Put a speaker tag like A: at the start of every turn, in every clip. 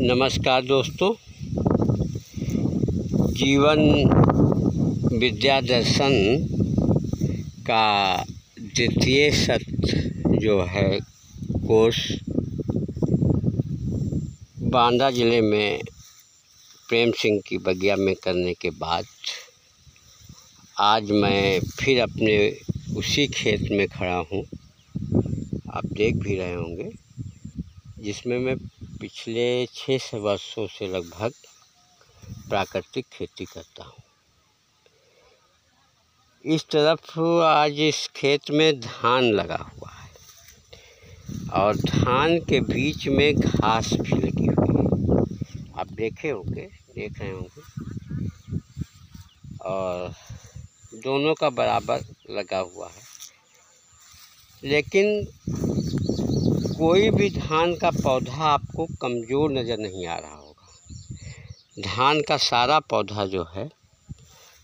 A: नमस्कार दोस्तों। जीवन विद्या दर्शन का द्वितीय सत्र जो है कोर्स बांदा ज़िले में प्रेम सिंह की बगिया में करने के बाद आज मैं फिर अपने उसी खेत में खड़ा हूँ। आप देख भी रहे होंगे, जिसमें मैं पिछले 6 वर्षों से लगभग प्राकृतिक खेती करता हूँ। इस तरफ आज इस खेत में धान लगा हुआ है और धान के बीच में घास भी लगी हुई है। आप देख रहे होंगे और दोनों का बराबर लगा हुआ है, लेकिन कोई भी धान का पौधा आपको कमज़ोर नज़र नहीं आ रहा होगा। धान का सारा पौधा जो है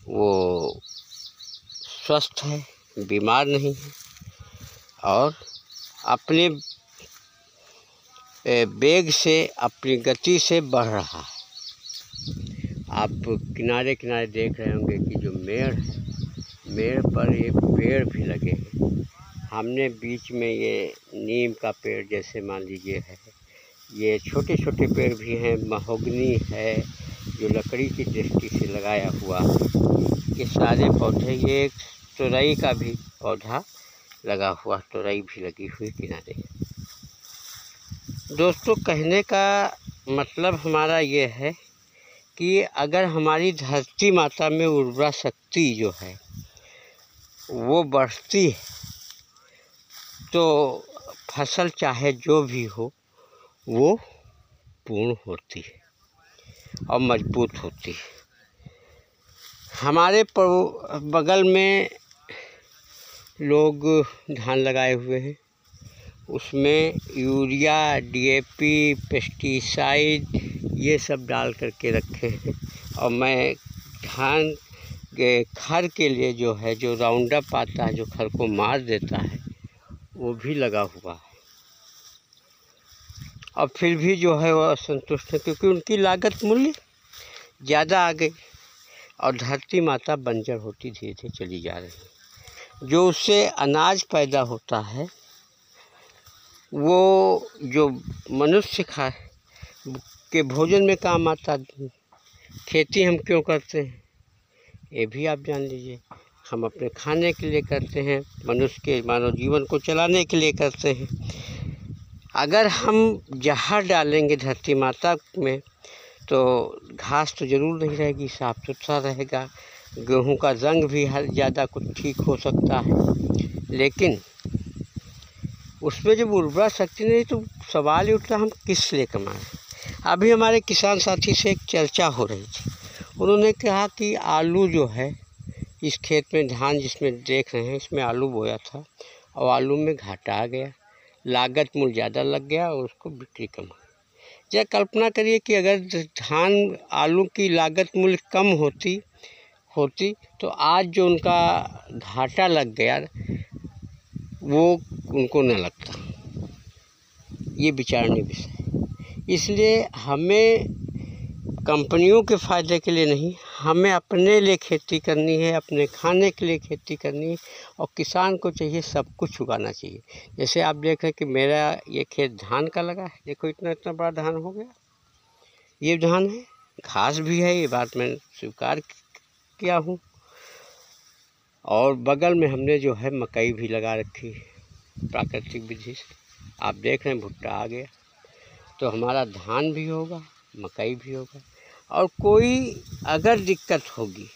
A: वो स्वस्थ है, बीमार नहीं है और अपने वेग से, अपनी गति से बढ़ रहा है। आप किनारे किनारे देख रहे होंगे कि जो मेड़ है, मेड़ पर ये पेड़ भी लगे हैं। हमने बीच में ये नीम का पेड़ जैसे मान लीजिए है, ये छोटे छोटे पेड़ भी हैं, महोगनी है जो लकड़ी की दृष्टि से लगाया हुआ है। ये सारे पौधे, ये एक तुरई का भी पौधा लगा हुआ, तुरई भी लगी हुई किनारे। दोस्तों, कहने का मतलब हमारा ये है कि अगर हमारी धरती माता में उर्वरा शक्ति जो है वो बढ़ती है तो फसल चाहे जो भी हो वो पूर्ण होती है और मजबूत होती है। हमारे बगल में लोग धान लगाए हुए हैं, उसमें यूरिया, डीएपी, पेस्टिसाइड ये सब डाल करके रखे हैं। और मैं धान के खर के लिए जो है, जो राउंडअप आता है, जो खर को मार देता है, वो भी लगा हुआ है। और फिर भी जो है वो असंतुष्ट है, क्योंकि उनकी लागत मूल्य ज़्यादा आ गई और धरती माता बंजर होती धीरे धीरे चली जा रही है। जो उससे अनाज पैदा होता है वो जो मनुष्य के भोजन में काम आता, खेती हम क्यों करते हैं ये भी आप जान लीजिए। हम अपने खाने के लिए करते हैं, मनुष्य के मानव जीवन को चलाने के लिए करते हैं। अगर हम जहर डालेंगे धरती माता में तो घास तो ज़रूर नहीं रहेगी, साफ सुथरा रहेगा। गेहूं का रंग भी ज़्यादा कुछ ठीक हो सकता है, लेकिन उसमें जब उर्वरा शक्ति नहीं तो सवाल ही उठता हम किस लिए कमाएं। अभी हमारे किसान साथी से एक चर्चा हो रही थी। उन्होंने कहा कि आलू जो है, इस खेत में धान जिसमें देख रहे हैं, इसमें आलू बोया था और आलू में घाटा आ गया, लागत मूल्य ज़्यादा लग गया और उसको बिक्री कम हुई। जरा कल्पना करिए कि अगर धान आलू की लागत मूल्य कम होती तो आज जो उनका घाटा लग गया वो उनको न लगता। ये विचारणीय विषय है। इसलिए हमें कंपनियों के फ़ायदे के लिए नहीं, हमें अपने लिए खेती करनी है, अपने खाने के लिए खेती करनी है। और किसान को चाहिए सब कुछ उगाना चाहिए। जैसे आप देख रहे हैं कि मेरा ये खेत धान का लगा है, देखो इतना इतना बड़ा धान हो गया। ये धान है, घास भी है, ये बात मैं स्वीकार किया हूँ। और बगल में हमने जो है मकई भी लगा रखी है प्राकृतिक विधि से। आप देख रहे हैं भुट्टा आ गया, तो हमारा धान भी होगा, मकई भी होगा। और कोई अगर दिक्कत होगी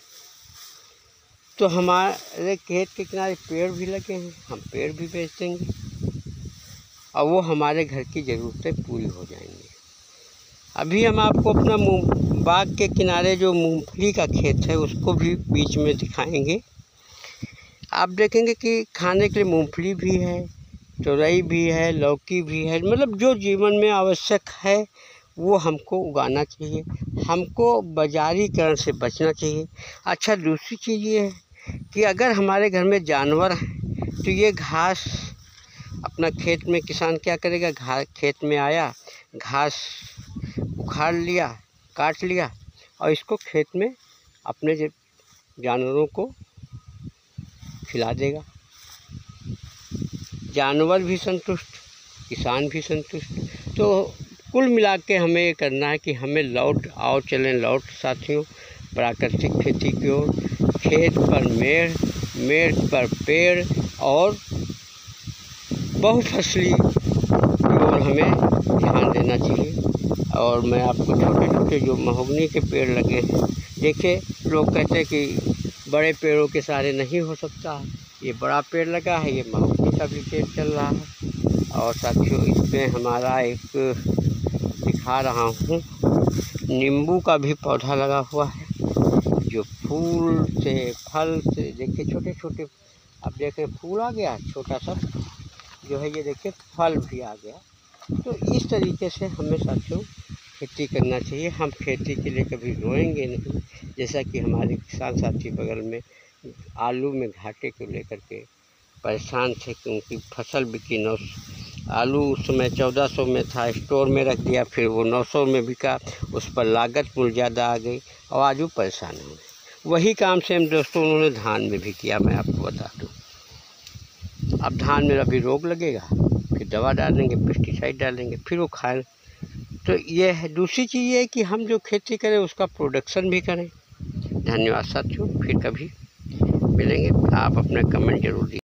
A: तो हमारे खेत के किनारे पेड़ भी लगे हैं, हम पेड़ भी बेच देंगे और वो हमारे घर की ज़रूरतें पूरी हो जाएंगी। अभी हम आपको अपना बाग के किनारे जो मूंगफली का खेत है उसको भी बीच में दिखाएंगे। आप देखेंगे कि खाने के लिए मूंगफली भी है, तुरई भी है, लौकी भी है। मतलब जो जीवन में आवश्यक है वो हमको उगाना चाहिए, हमको बाजारीकरण से बचना चाहिए। अच्छा, दूसरी चीज़ ये है कि अगर हमारे घर में जानवर हैं तो ये घास अपना खेत में किसान क्या करेगा, खेत में आया, घास उखाड़ लिया, काट लिया और इसको खेत में अपने जानवरों को खिला देगा। जानवर भी संतुष्ट, किसान भी संतुष्ट। तो कुल मिला के हमें ये करना है कि हमें लौट साथियों प्राकृतिक खेती की ओर, खेत पर मेड़, मेड़ पर पेड़ और बहुफसली की ओर हमें ध्यान देना चाहिए। और मैं आपको छोटे छोटे जो महोगनी के पेड़ लगे हैं, देखिए लोग कहते हैं कि बड़े पेड़ों के सहारे नहीं हो सकता, ये बड़ा पेड़ लगा है, ये महोगनी का भी पेड़ चल रहा है। और साथियों इसमें हमारा एक दिखा रहा हूँ नींबू का भी पौधा लगा हुआ है, जो फूल से फल से, देखिए छोटे छोटे अब देखें फूल आ गया, छोटा सा जो है ये देखिए फल भी आ गया। तो इस तरीके से हमें साथियों खेती करना चाहिए। हम खेती के लिए कभी रोएंगे नहीं। जैसा कि हमारे किसान साथी बगल में आलू में घाटे को लेकर के परेशान थे कि उनकी फसल बिकी आलू उस समय 1400 में था, स्टोर में रख दिया, फिर वो 900 में बिका, उस पर लागत बहुत ज़्यादा आ गई और आज वो परेशान हो गए। वही काम सेम दोस्तों उन्होंने धान में भी किया। मैं आपको बता दूँ, अब धान में अभी रोग लगेगा, फिर दवा डालेंगे, पेस्टिसाइड डालेंगे, फिर वो खाएं। तो ये है। दूसरी चीज़ ये है कि हम जो खेती करें उसका प्रोडक्शन भी करें। धन्यवाद साथियों, फिर कभी मिलेंगे। आप अपना कमेंट जरूर दीजिए।